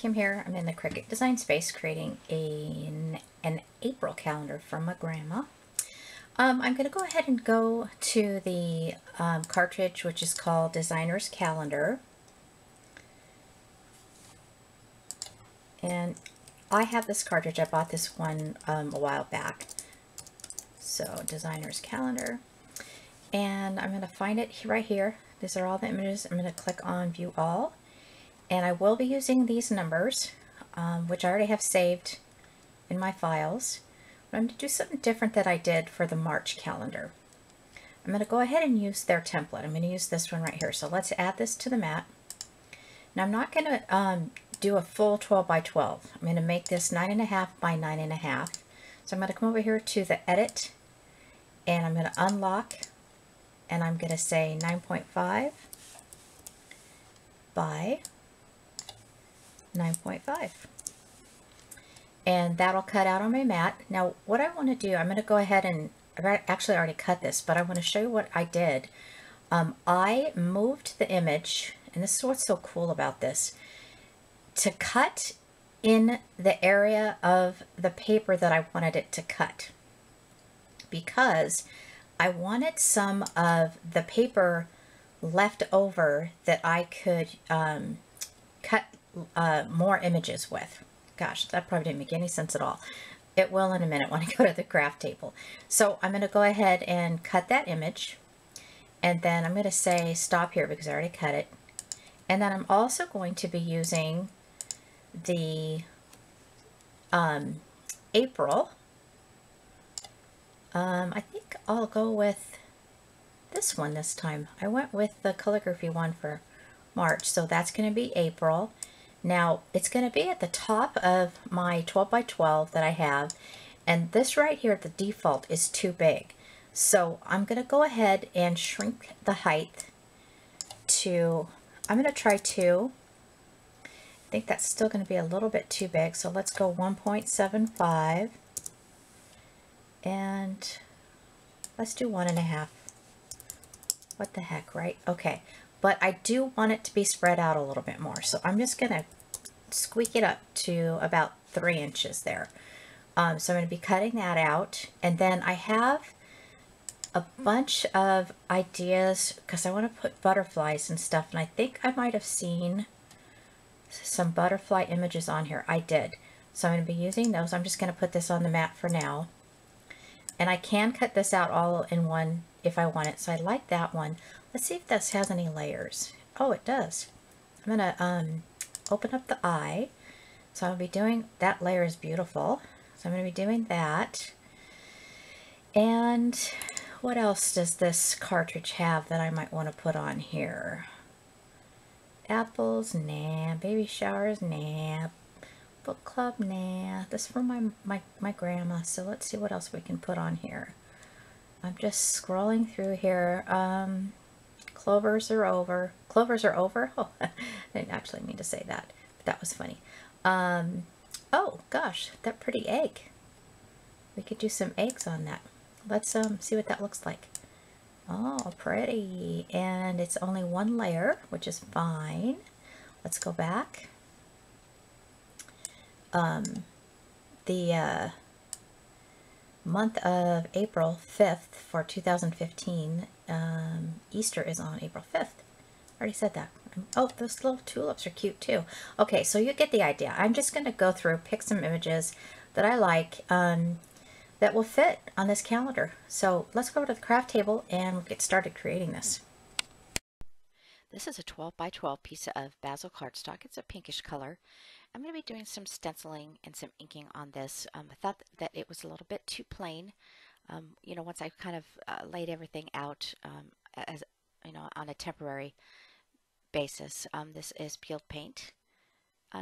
Kim here. I'm in the Cricut design space creating an April calendar from my grandma. I'm going to go ahead and go to the cartridge, which is called Designer's Calendar. And I have this cartridge. I bought this one a while back. So Designer's Calendar. And I'm going to find it right here. These are all the images. I'm going to click on View All. And I will be using these numbers, which I already have saved in my files. But I'm going to do something different that I did for the March calendar. I'm going to go ahead and use their template. I'm going to use this one right here. So let's add this to the mat. Now I'm not going to do a full 12 by 12. I'm going to make this 9.5 by 9.5. So I'm going to come over here to the Edit, and I'm going to unlock, and I'm going to say 9.5 by 9.5. And that'll cut out on my mat. Now what I want to do, I'm going to go ahead and, I've actually already cut this, but I want to show you what I did. I moved the image, and this is what's so cool about this, to cut in the area of the paper that I wanted it to cut, because I wanted some of the paper left over that I could cut more images with. Gosh, that probably didn't make any sense at all. It will in a minute when I go to the craft table. So I'm going to go ahead and cut that image, and then I'm going to say stop here because I already cut it. And then I'm also going to be using the April. I think I'll go with this one this time. I went with the calligraphy one for March, so that's going to be April. Now it's going to be at the top of my 12 by 12 that I have, and this right here, the default, is too big. So I'm going to go ahead and shrink the height to, I'm going to try 2. I think that's still going to be a little bit too big, so let's go 1.75, and let's do 1.5. What the heck, right? Okay, but I do want it to be spread out a little bit more, so I'm just going to squeak it up to about 3 inches there. So I'm going to be cutting that out, and then I have a bunch of ideas because I want to put butterflies and stuff, and I think I might have seen some butterfly images on here. I did. So I'm going to be using those. I'm just going to put this on the mat for now. And I can cut this out all in one if I want it. So I like that one. Let's see if this has any layers. Oh, it does. I'm going to open up the eye. So I'll be doing, that layer is beautiful. So I'm going to be doing that. And what else does this cartridge have that I might want to put on here? Apples, nah. Baby showers, nah. Book club, nah. This is from my grandma, so let's see what else we can put on here. I'm just scrolling through here. Clovers are over. Clovers are over? Oh, I didn't actually mean to say that, but that was funny. Oh gosh, that pretty egg. We could do some eggs on that. Let's see what that looks like. Oh, pretty. And it's only one layer, which is fine. Let's go back. The month of April 5th for 2015, Easter is on April 5th. I already said that. Oh, those little tulips are cute too. Okay, so you get the idea. I'm just going to go through, pick some images that I like, that will fit on this calendar. So let's go to the craft table and we'll get started creating this. This is a 12 by 12 piece of basil cardstock. It's a pinkish color. I'm going to be doing some stenciling and some inking on this. I thought that it was a little bit too plain. You know, once I kind of laid everything out as, you know, on a temporary basis. This is peeled paint,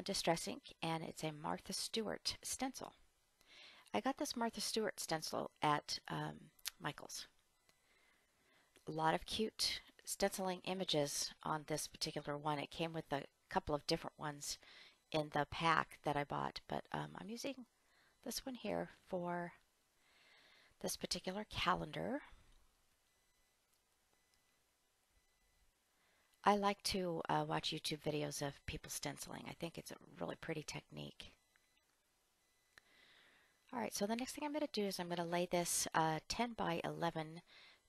distress ink, and it's a Martha Stewart stencil. I got this Martha Stewart stencil at Michael's. A lot of cute stenciling images on this particular one. It came with a couple of different ones in the pack that I bought, but I'm using this one here for this particular calendar. I like to watch YouTube videos of people stenciling. I think it's a really pretty technique. All right, so the next thing I'm going to do is I'm going to lay this 10 by 11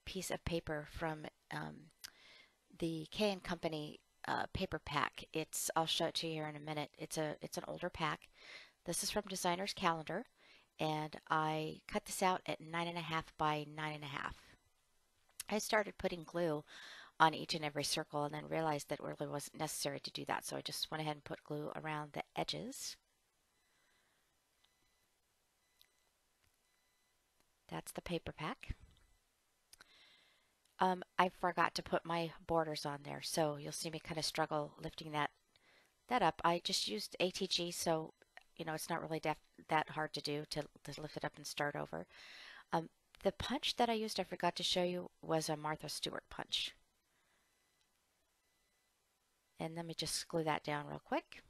piece of paper from the K&Co paper pack. I'll show it to you here in a minute. It's an older pack. This is from Designer's Calendar, and I cut this out at 9.5 by 9.5. I started putting glue on each and every circle and then realized that it really wasn't necessary to do that, so I just went ahead and put glue around the edges. That's the paper pack. I forgot to put my borders on there, so you'll see me kind of struggle lifting that up. I just used ATG, so it's not really that hard to do to lift it up and start over. The punch that I used, I forgot to show you, was a Martha Stewart punch. And let me just glue that down real quick.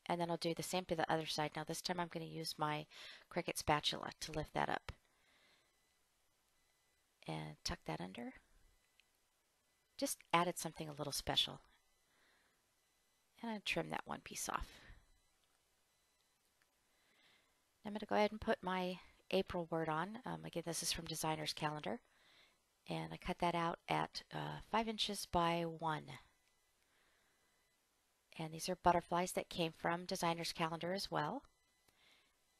And then I'll do the same to the other side. Now this time I'm going to use my Cricut spatula to lift that up. And tuck that under. Just added something a little special. And I trim that one piece off. I'm going to go ahead and put my April word on. Again, this is from Designer's Calendar. And I cut that out at 5 inches by 1. And these are butterflies that came from Designer's Calendar as well.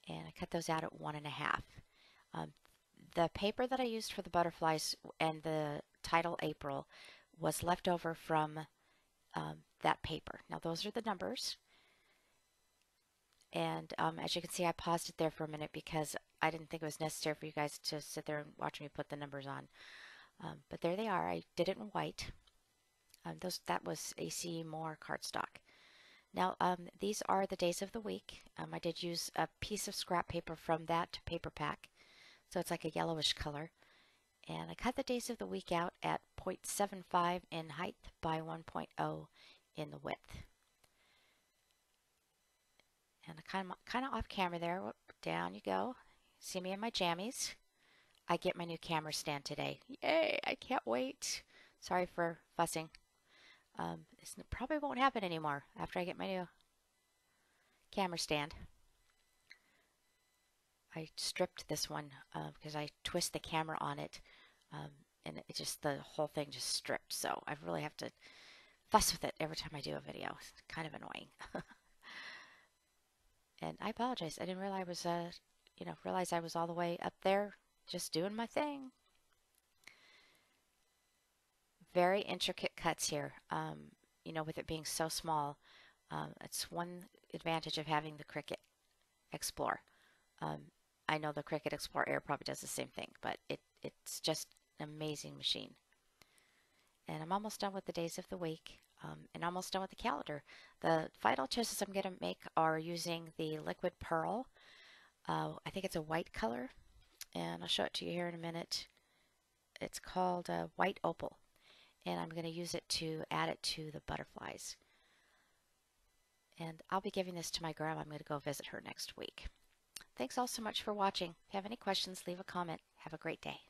And I cut those out at 1.5. The paper that I used for the butterflies and the title April was left over from that paper. Now those are the numbers. And as you can see, I paused it there for a minute because I didn't think it was necessary for you guys to sit there and watch me put the numbers on. But there they are. I did it in white. That was AC Moore cardstock. Now, these are the days of the week. I did use a piece of scrap paper from that paper pack, so it's like a yellowish color. And I cut the days of the week out at 0.75 in height by 1.0 in the width. And I kind of off camera there. Whoop, down you go. See me in my jammies. I get my new camera stand today. Yay! I can't wait. Sorry for fussing. This probably won't happen anymore after I get my new camera stand. I stripped this one because I twist the camera on it, and the whole thing just stripped. So I really have to fuss with it every time I do a video. It's kind of annoying. And I apologize. I didn't realize realize I was all the way up there just doing my thing. Very intricate cuts here. With it being so small, it's one advantage of having the Cricut Explore. I know the Cricut Explore Air probably does the same thing, but it's just an amazing machine. And I'm almost done with the days of the week, and almost done with the calendar. The final choices I'm going to make are using the liquid pearl. I think it's a white color, and I'll show it to you here in a minute. It's called White Opal, and I'm going to use it to add it to the butterflies. And I'll be giving this to my grandma. I'm going to go visit her next week. Thanks all so much for watching. If you have any questions, leave a comment. Have a great day.